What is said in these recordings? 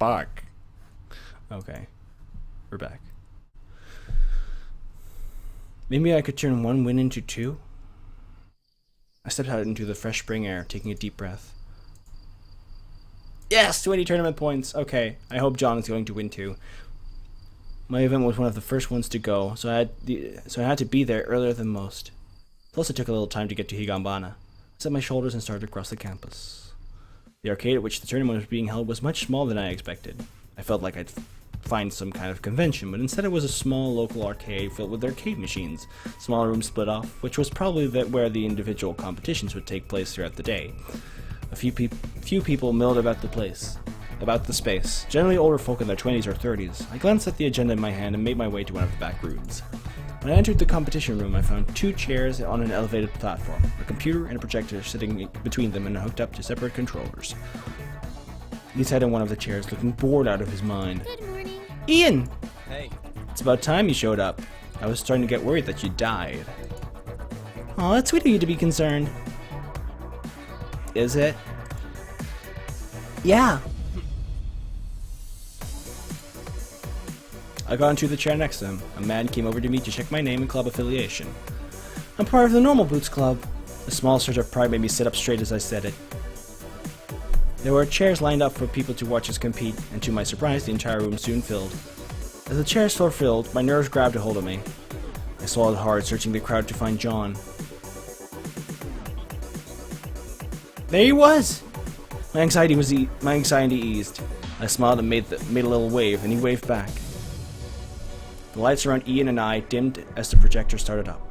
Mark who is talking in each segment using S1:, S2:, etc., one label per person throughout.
S1: back. Okay. We're back. Maybe I could turn one win into two? I stepped out into the fresh spring air, taking a deep breath. Yes! 20 tournament points! Okay, I hope John is going to win too. My event was one of the first ones to go, so I had to be there earlier than most. Plus it took a little time to get to Higanbana. I set my shoulders and started across the campus. The arcade at which the tournament was being held was much smaller than I expected. I felt like I'd find some kind of convention, but instead it was a small local arcade filled with arcade machines. Small rooms split off, which was probably where the individual competitions would take place throughout the day. A few people milled about the space, generally older folk in their 20s or 30s. I glanced at the agenda in my hand and made my way to one of the back rooms. When I entered the competition room, I found 2 chairs on an elevated platform, a computer and a projector sitting between them and hooked up to separate controllers. He sat in one of the chairs, looking bored out of his mind.
S2: Good morning.
S1: Ian!
S3: Hey.
S1: It's about time you showed up. I was starting to get worried that you died. Aw, that's sweet of you to be concerned. Is it? Yeah. I got into the chair next to him. A man came over to me to check my name and club affiliation. I'm part of the Normal Boots Club. A small surge of pride made me sit up straight as I said it. There were chairs lined up for people to watch us compete, and to my surprise, the entire room soon filled. As the chairs were filled, my nerves grabbed a hold of me. I swallowed hard, searching the crowd to find John. There he was! My anxiety eased. I smiled and made a little wave, and he waved back. The lights around Ian and I dimmed as the projector started up,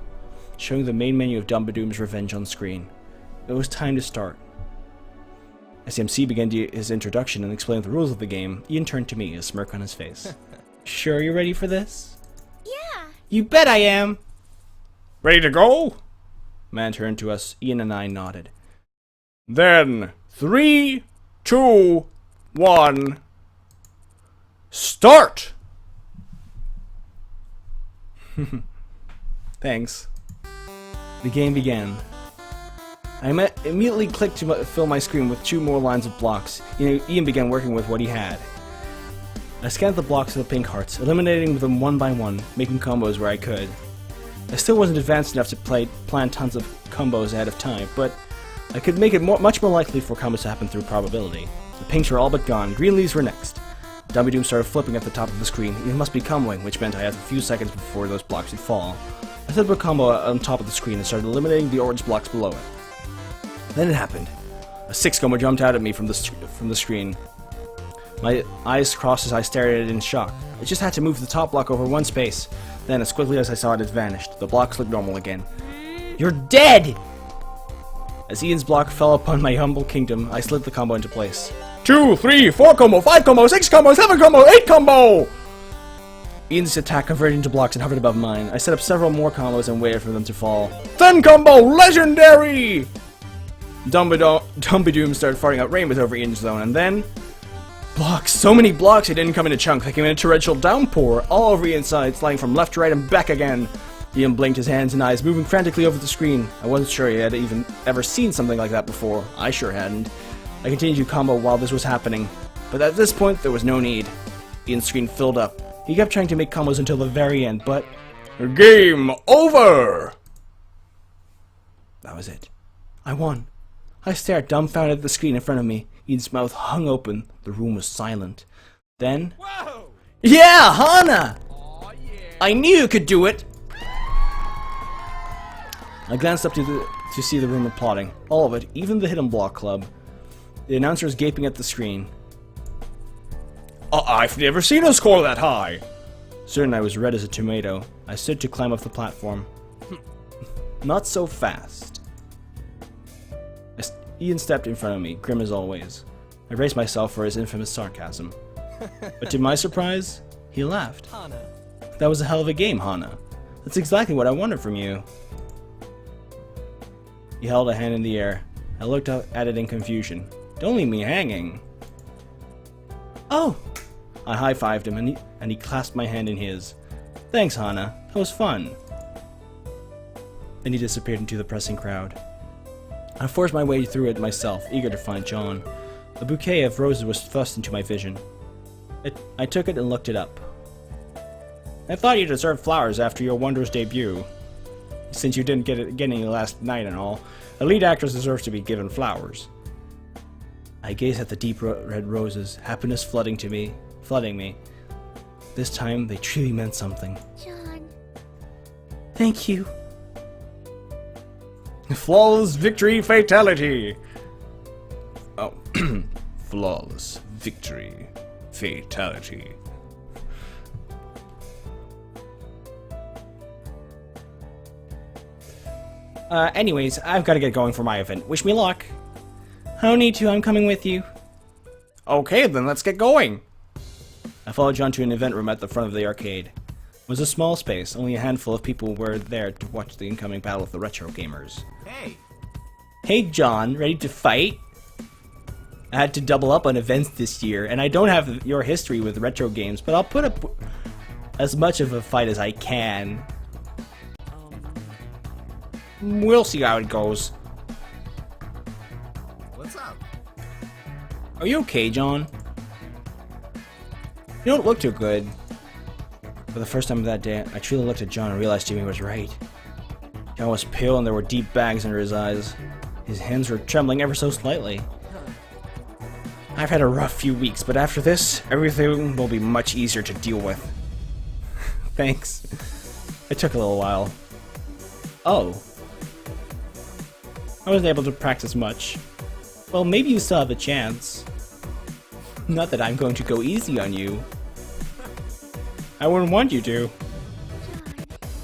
S1: showing the main menu of Dumbadoom's Revenge on screen. It was time to start. As MC began his introduction and explained the rules of the game, Ian turned to me, a smirk on his face. Sure you're ready for this?
S2: Yeah.
S1: You bet I am! Ready to go? Man turned to us. Ian and I nodded. Then, 3, 2, 1, start! Thanks. The game began. I immediately clicked to fill my screen with 2 more lines of blocks. Ian began working with what he had. I scanned the blocks of the pink hearts, eliminating them one by one, making combos where I could. I still wasn't advanced enough to plan tons of combos ahead of time, but I could make it much more likely for combos to happen through probability. The pinks were all but gone. Green leaves were next. Dumbadoom started flipping at the top of the screen. It must be comboing, which meant I had a few seconds before those blocks would fall. I set up a combo on top of the screen and started eliminating the orange blocks below it. Then it happened. A 6 combo jumped out at me from the screen. My eyes crossed as I stared at it in shock. I just had to move the top block over 1 space. Then, as quickly as I saw it, it vanished. The blocks looked normal again. You're dead! As Ian's block fell upon my humble kingdom, I slid the combo into place. 2, 3, 4 combo, 5 combo, 6 combo, 7 combo, 8 combo! Ian's attack converted into blocks and hovered above mine. I set up several more combos and waited for them to fall. 10 combo, legendary! Dumbadoom started farting out rainbows over Ian's zone, and then... blocks! So many blocks, they didn't come in a chunk. They came in a torrential downpour, all over Ian's side, sliding from left to right and back again. Ian blinked his hands and eyes, moving frantically over the screen. I wasn't sure he had even ever seen something like that before. I sure hadn't. I continued to combo while this was happening, but at this point, there was no need. Ian's screen filled up. He kept trying to make combos until the very end, but... game over! That was it. I won. I stared dumbfounded at the screen in front of me. Ian's mouth hung open. The room was silent. Then... whoa! Yeah, Hana! Aw, yeah. I knew you could do it! I glanced up to see the room applauding. All of it, even the Hidden Block Club. The announcer was gaping at the screen. I've never seen a score that high! Certain I was red as a tomato, I stood to climb up the platform. Not so fast. Ian stepped in front of me, grim as always. I braced myself for his infamous sarcasm. But to my surprise, he laughed.
S3: Hana.
S1: That was a hell of a game, Hana. That's exactly what I wanted from you. He held a hand in the air. I looked up at it in confusion. Don't leave me hanging. Oh! I high-fived him and he clasped my hand in his. Thanks, Hana. That was fun. Then he disappeared into the pressing crowd. I forced my way through it myself, eager to find John. A bouquet of roses was thrust into my vision. I took it and looked it up. I thought you deserved flowers after your wondrous debut. Since you didn't get any last night and all, the lead actress deserves to be given flowers. I gazed at the deep red roses, happiness flooding me. This time, they truly meant something.
S2: John.
S1: Thank you. Flawless victory fatality! Oh, flawless victory fatality. Anyways, I've got to get going for my event. Wish me luck. I don't need to, I'm coming with you. Okay, then let's get going. I followed John to an event room at the front of the arcade. It was a small space, only a handful of people were there to watch the incoming battle of the retro gamers.
S3: Hey!
S1: Hey John, ready to fight? I had to double up on events this year, and I don't have your history with retro games, but I'll put up as much of a fight as I can. We'll see how it goes.
S3: What's up?
S1: Are you okay, John? You don't look too good. For the first time that day, I truly looked at John and realized Jimmy was right. John was pale and there were deep bags under his eyes. His hands were trembling ever so slightly. I've had a rough few weeks, but after this, everything will be much easier to deal with. Thanks. It took a little while. Oh. I wasn't able to practice much. Well, maybe you still have a chance. Not that I'm going to go easy on you. I wouldn't want you to.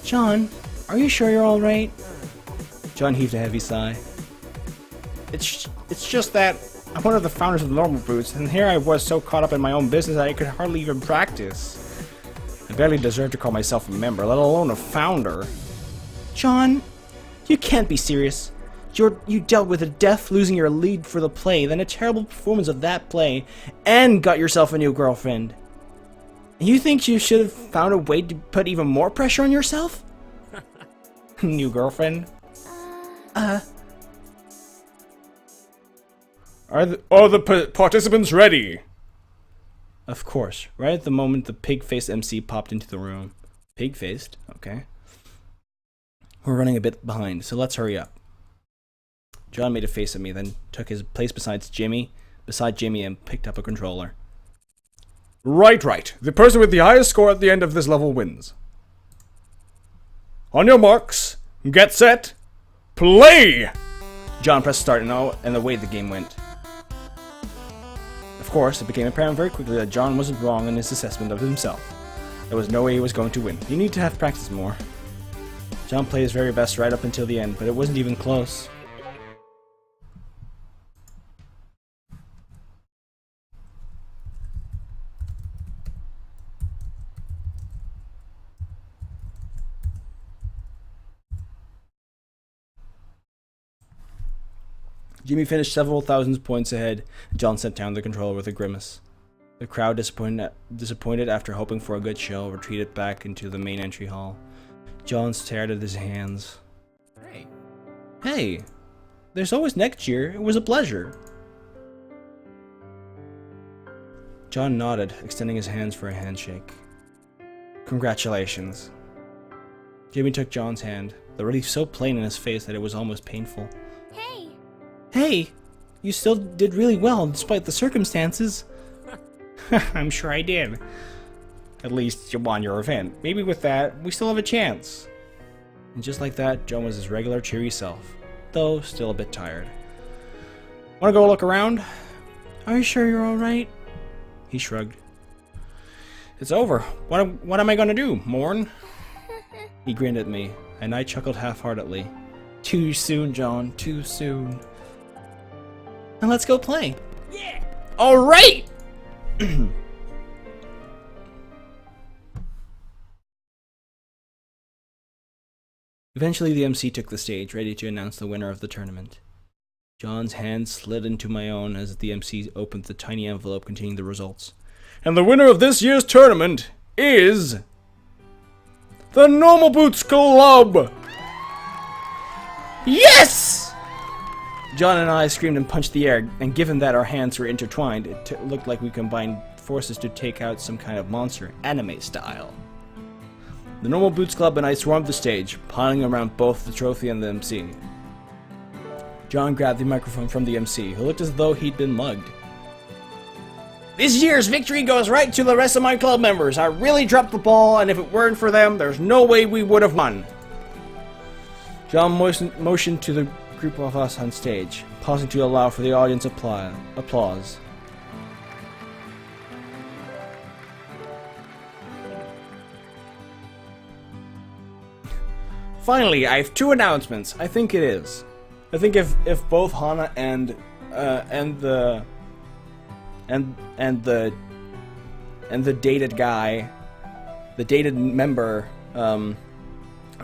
S1: John, are you sure you're alright? John heaved a heavy sigh. It's just that I'm one of the founders of the Normal Boots, and here I was so caught up in my own business that I could hardly even practice. I barely deserve to call myself a member, let alone a founder. John, you can't be serious. You dealt with a death, losing your lead for the play, then a terrible performance of that play, and got yourself a new girlfriend. And you think you should have found a way to put even more pressure on yourself? New girlfriend? Are the participants ready? Of course. Right at the moment the pig-faced MC popped into the room. Pig-faced? Okay. We're running a bit behind, so let's hurry up. John made a face at me, then took his place beside Jimmy and picked up a controller. Right. The person with the highest score at the end of this level wins. On your marks, get set, play! John pressed start and away the game went. Of course, it became apparent very quickly that John wasn't wrong in his assessment of himself. There was no way he was going to win. You need to have practice more. John played his very best right up until the end, but it wasn't even close. Jimmy finished several thousand points ahead. John set down the controller with a grimace. The crowd, disappointed after hoping for a good show, retreated back into the main entry hall. John stared at his hands. Hey, there's always next year. It was a pleasure. John nodded, extending his hands for a handshake. Congratulations. Jimmy took John's hand, the relief so plain in his face that it was almost painful. Hey, you still did really well despite the circumstances. I'm sure I did. At least you won your event. Maybe with that, we still have a chance. And just like that, John was his regular cheery self, though still a bit tired. Wanna go look around? Are you sure you're alright? He shrugged. It's over. What am I gonna do, mourn? He grinned at me, and I chuckled half-heartedly. Too soon, John, too soon. And let's go play. Yeah! Alright! Eventually the MC took the stage, ready to announce the winner of the tournament. John's hand slid into my own as the MC opened the tiny envelope containing the results. And the winner of this year's tournament is... the Normal Boots Club! Yes! John and I screamed and punched the air, and given that our hands were intertwined, it looked like we combined forces to take out some kind of monster, anime style. The Normal Boots Club and I swarmed the stage, piling around both the trophy and the MC. John grabbed the microphone from the MC, who looked as though he'd been mugged. This year's victory goes right to the rest of my club members. I really dropped the ball, and if it weren't for them, there's no way we would have won. John motioned to the group of us on stage, pausing to allow for the audience applause. Finally, I have two announcements. I think it is. I think if both Hana and the dated guy, the dated member,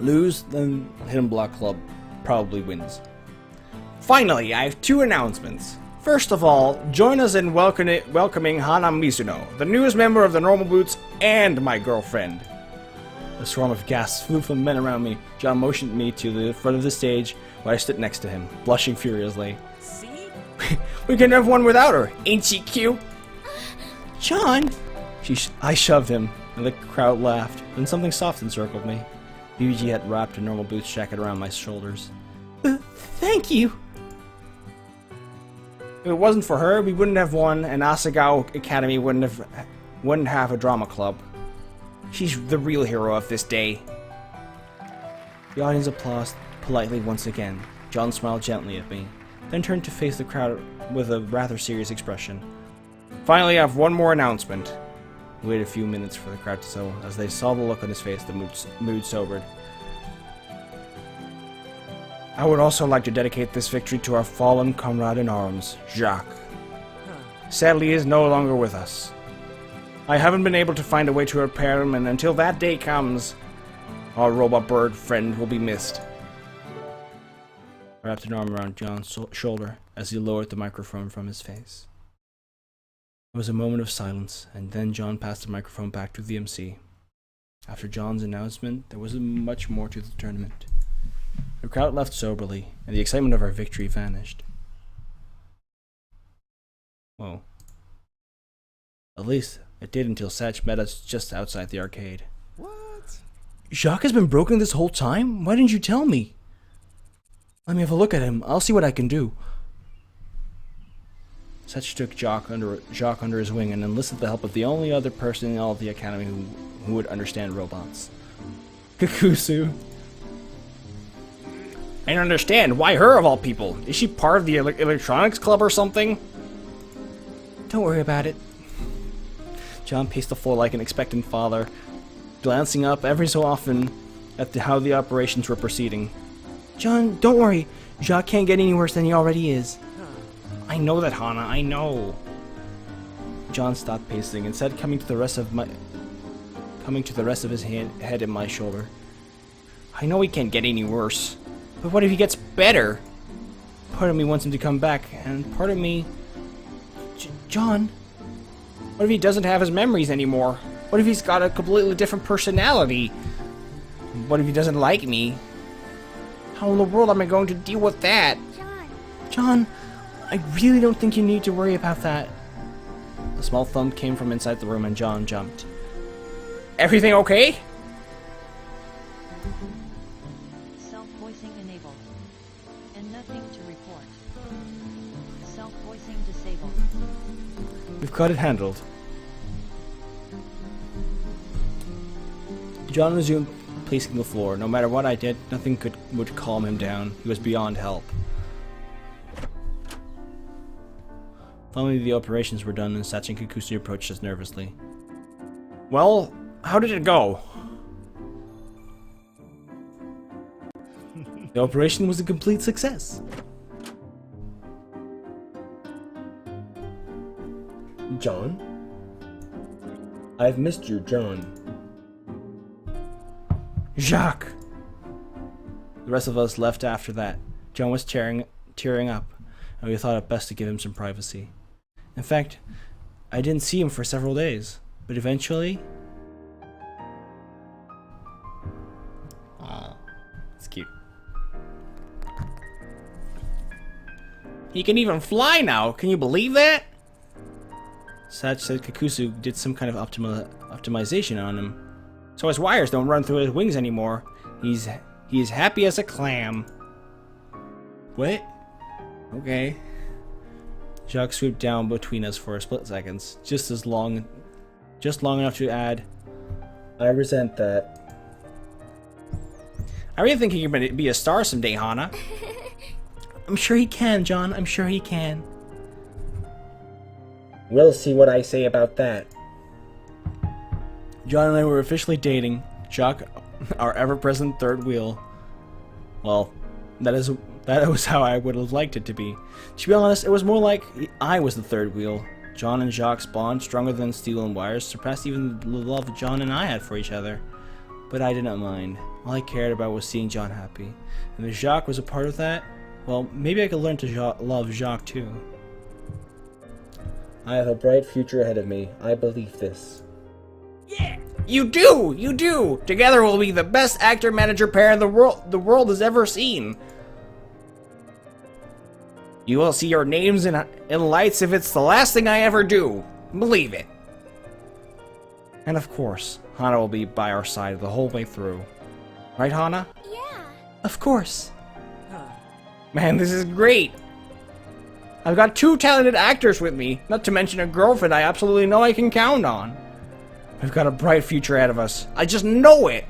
S1: lose, then Hidden Block Club probably wins. Finally, I have two announcements. First of all, join us in welcoming Hana Mizuno, the newest member of the Normal Boots and my girlfriend. A swarm of gasps flew from the men around me. John motioned me to the front of the stage, where I stood next to him, blushing furiously. See? We can have one without her. Ain't she cute? John! I shoved him, and the crowd laughed. Then something soft encircled me. BBG had wrapped a Normal Boots jacket around my shoulders. Thank you! If it wasn't for her, we wouldn't have won, and Asagao Academy wouldn't have a drama club. She's the real hero of this day. The audience applauded politely once again. John smiled gently at me, then turned to face the crowd with a rather serious expression. Finally, I have one more announcement. We waited a few minutes for the crowd to settle. As they saw the look on his face, the mood sobered. I would also like to dedicate this victory to our fallen comrade in arms, Jacques. Sadly, he is no longer with us. I haven't been able to find a way to repair him, and until that day comes, our robot bird friend will be missed. I wrapped an arm around John's shoulder as he lowered the microphone from his face. There was a moment of silence, and then John passed the microphone back to the MC. After John's announcement, there wasn't much more to the tournament. The crowd left soberly, and the excitement of our victory vanished. Whoa. At least, it did until Satch met us just outside the arcade. What? Jacques has been broken this whole time? Why didn't you tell me? Let me have a look at him. I'll see what I can do. Satch took Jacques under his wing and enlisted the help of the only other person in all of the academy who would understand robots. Kakusu. I don't understand. Why her of all people? Is she part of the electronics club or something? Don't worry about it. John paced the floor like an expectant father, glancing up every so often at how the operations were proceeding. John, don't worry. Jacques can't get any worse than he already is. I know that, Hana. I know. John stopped pacing and said, coming to the rest of his head in my shoulder. I know he can't get any worse, but what if he gets better? Part of me wants him to come back, and part of me... John? What if he doesn't have his memories anymore? What if he's got a completely different personality? What if he doesn't like me? How in the world am I going to deal with that? John, I really don't think you need to worry about that. A small thump came from inside the room and John jumped. Everything okay?
S2: Self-voicing enabled. And nothing to report. Self-voicing disabled.
S1: We've got it handled. John resumed pacing the floor. No matter what I did, nothing would calm him down. He was beyond help. Finally, the operations were done, and Satch and Kakusu approached us nervously. Well, how did it go? The operation was a complete success. John? I've missed you, John. Jacques! The rest of us left after that. John was tearing up, and we thought it best to give him some privacy. In fact, I didn't see him for several days, but eventually... It's cute. He can even fly now! Can you believe that? Satch said Kakuzu did some kind of optimization on him. So his wires don't run through his wings anymore. He's happy as a clam. What? Okay. Jacques swooped down between us for a split seconds, just long enough to add, "I resent that." I really think he can be a star someday, Hana. I'm sure he can, John. I'm sure he can. We'll see what I say about that. John and I were officially dating. Jacques, our ever-present third wheel. Well, that was how I would have liked it to be. To be honest, it was more like I was the third wheel. John and Jacques' bond, stronger than steel and wires, surpassed even the love John and I had for each other. But I did not mind. All I cared about was seeing John happy. And if Jacques was a part of that, well, maybe I could learn to love Jacques too. I have a bright future ahead of me. I believe this. Yeah! You do! You do! Together we'll be the best actor-manager pair the world has ever seen. You will see your names in lights if it's the last thing I ever do. Believe it. And of course, Hana will be by our side the whole way through. Right, Hana?
S3: Yeah.
S1: Of course. Man, this is great. I've got 2 talented actors with me, not to mention a girlfriend I absolutely know I can count on. We've got a bright future ahead of us. I just know it.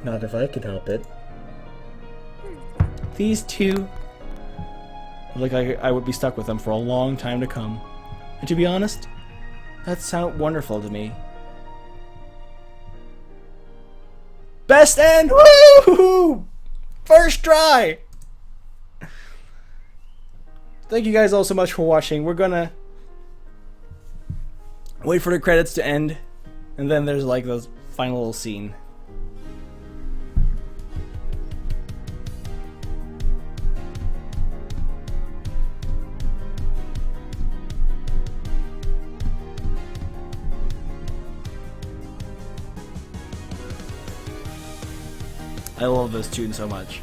S1: Not if I can help it. These two look like I would be stuck with them for a long time to come. And to be honest, that sounded wonderful to me. Best end! Woo! First try! Thank you guys all so much for watching. We're gonna wait for the credits to end, and then there's like the final little scene. I love this tune so much.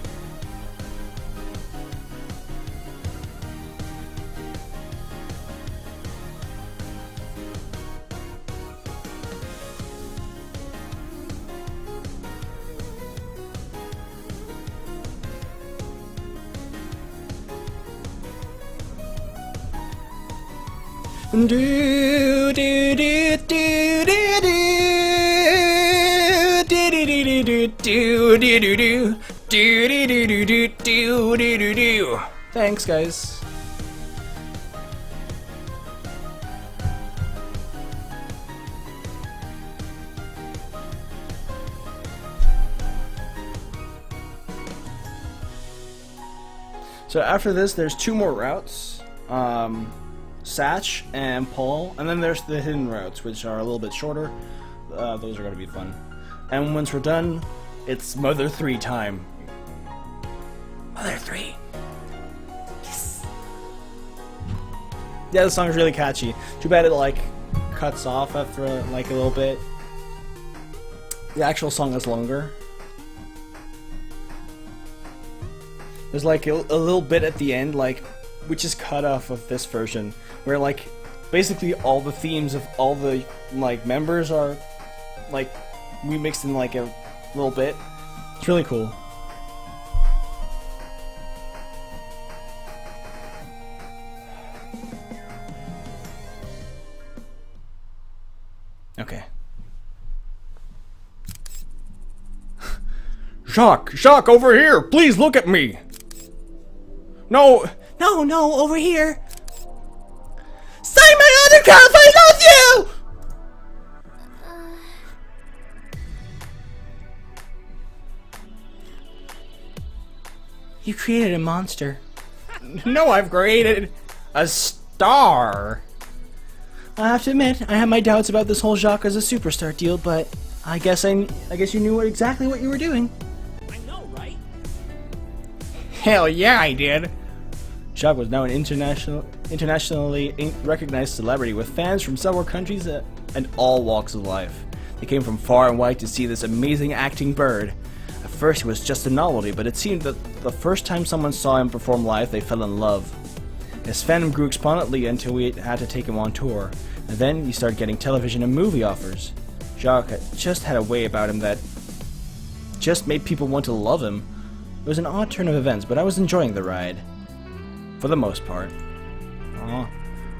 S1: Do do do do do do. Thanks, guys. So after this, there's 2 more routes. Satch and Paul, and then there's the hidden routes, which are a little bit shorter. Those are going to be fun. And once we're done, it's Mother 3 time. Mother 3. Yes. Yeah, the song is really catchy. Too bad it like cuts off after like a little bit. The actual song is longer. There's like a little bit at the end, like, which is cut off of this version, where like basically all the themes of all the like members are like remixed in like a little bit. It's really cool. Okay. Jacques, over here! Please look at me! No, over here! Sign my autograph! I love you! You created a monster. No, I've created a star. I have to admit, I have my doubts about this whole Jacques as a superstar deal, but I guess you knew exactly what you were doing.
S4: I know, right?
S1: Hell yeah, I did. Jacques was now an internationally recognized celebrity with fans from several countries and all walks of life. They came from far and wide to see this amazing acting bird. At first it was just a novelty, but it seemed that the first time someone saw him perform live, they fell in love. His fandom grew exponentially until we had to take him on tour, and then he started getting television and movie offers. Jacques just had a way about him that just made people want to love him. It was an odd turn of events, but I was enjoying the ride. For the most part. Aw.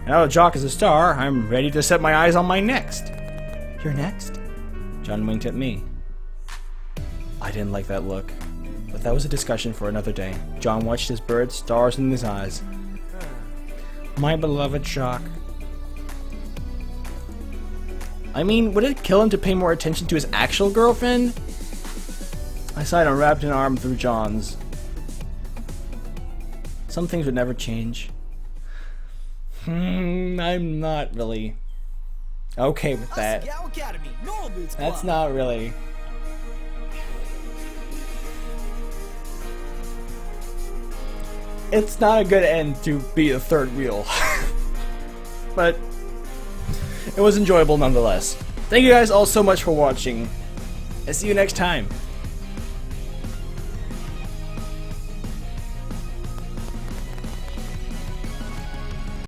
S1: Now that Jacques is a star, I'm ready to set my eyes on my next. You're next? John winked at me. I didn't like that look. But that was a discussion for another day. John watched his bird, stars in his eyes. My beloved Jacques. I mean, would it kill him to pay more attention to his actual girlfriend? I sighed and wrapped an arm through John's. Some things would never change. I'm not really okay with that.
S3: Asagao Academy, Normal Boots Club.
S1: That's not really. It's not a good end to be a third wheel. But it was enjoyable nonetheless. Thank you guys all so much for watching. I'll see you next time.